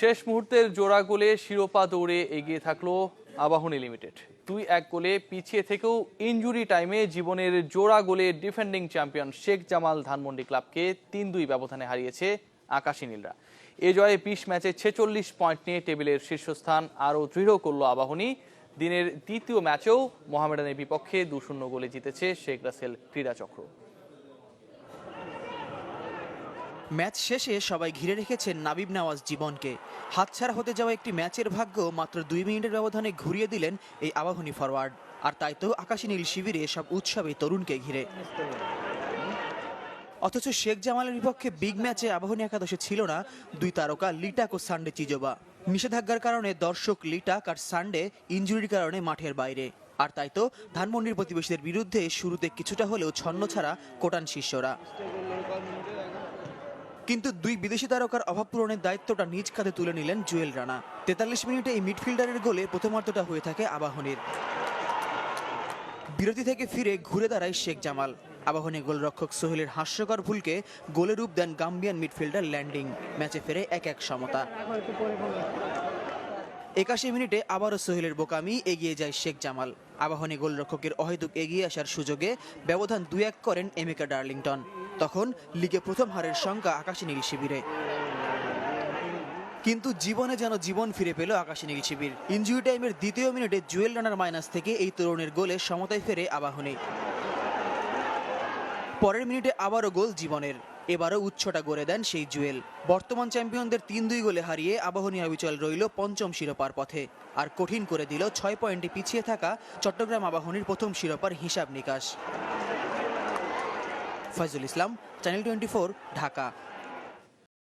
শেষ মুহূর্তের জোড়া গোলে শিরোপা দৌড়ে এগিয়ে থাকলো আবাহনী লিমিটেড। 2-1 গোলে পিছিয়ে থেকেও ইনজুরি টাইমে জীবনের জোড়া গোলে ডিফেন্ডিং চ্যাম্পিয়ন শেখ জামাল ধানমন্ডি ক্লাবকে 3-2 ব্যবধানে হারিয়েছে আকাশী নীলরা। এ জয়ে 20 ম্যাচে 46 পয়েন্ট নিয়ে টেবিলের শীর্ষস্থান আরও দৃঢ় করল আবাহনী। দিনের দ্বিতীয় ম্যাচেও মোহামেডানের বিপক্ষে 2-0 গোলে জিতেছে শেখ রাসেল ক্রীড়া চক্র। ম্যাচ শেষে সবাই ঘিরে রেখেছেন নাবিব নওয়াজ জীবনকে। হাতছাড়া হতে যাওয়া একটি ম্যাচের ভাগ্য মাত্র 2 মিনিটের ব্যবধানে ঘুরিয়ে দিলেন এই আবাহনী ফরওয়ার্ড। আর তাই তো আকাশী নীল শিবিরে সব উৎসবে তরুণকে ঘিরে। অথচ শেখ জামালের বিপক্ষে বিগ ম্যাচে আবাহনী একাদশে ছিল না 2 তারকা লিটাক ও সানডে চিজোবা। নিষেধাজ্ঞার কারণে দর্শক লিটাক আর সানডে ইনজুরির কারণে মাঠের বাইরে। আর তাই তো ধানমন্ডির প্রতিবেশীদের বিরুদ্ধে শুরুতে কিছুটা হলেও ছন্ন ছাড়া কোটান শিষ্যরা। কিন্তু 2 বিদেশি তারকার অভাব পূরণের দায়িত্বটা নিজ কাঁধে তুলে নিলেন জুয়েল রানা। 43 মিনিটে এই মিডফিল্ডারের গোলে প্রথমার্ধটা হয়ে থাকে আবাহনীর। বিরতি থেকে ফিরে ঘুরে দাঁড়ায় শেখ জামাল। আবাহনী গোলরক্ষক সোহেলের হাস্যকর ভুলকে গোলে রূপ দেন গাম্বিয়ান মিডফিল্ডার ল্যান্ডিং। ম্যাচে ফেরে 1-1 সমতা। 81 মিনিটে আবারও সোহেলের বোকামি, এগিয়ে যায় শেখ জামাল। আবাহনী গোলরক্ষকের অহেতুক এগিয়ে আসার সুযোগে ব্যবধান 2-1 করেন এমেকা ডার্লিংটন। তখন লিগে প্রথম হারের শঙ্কা আকাশী নীল শিবিরে। কিন্তু জীবনে যেন জীবন ফিরে পেল আকাশী নীল শিবির। ইনজুরি টাইমের দ্বিতীয় মিনিটে জুয়েল রানার মাইনাস থেকে এই তরুণের গোলে সমতায় ফেরে আবাহনী। পরের মিনিটে আবারও গোল জীবনের। এবারও উচ্ছটা গড়ে দেন সেই জুয়েল। বর্তমান চ্যাম্পিয়নদের 3-2 গোলে হারিয়ে আবাহনী অবিচল রইল পঞ্চম শিরোপার পথে। আর কঠিন করে দিল 6 পয়েন্টে পিছিয়ে থাকা চট্টগ্রাম আবাহনীর প্রথম শিরোপার হিসাব নিকাশ। ফয়জুল ইসলাম, চ্যানেল 24, ঢাকা।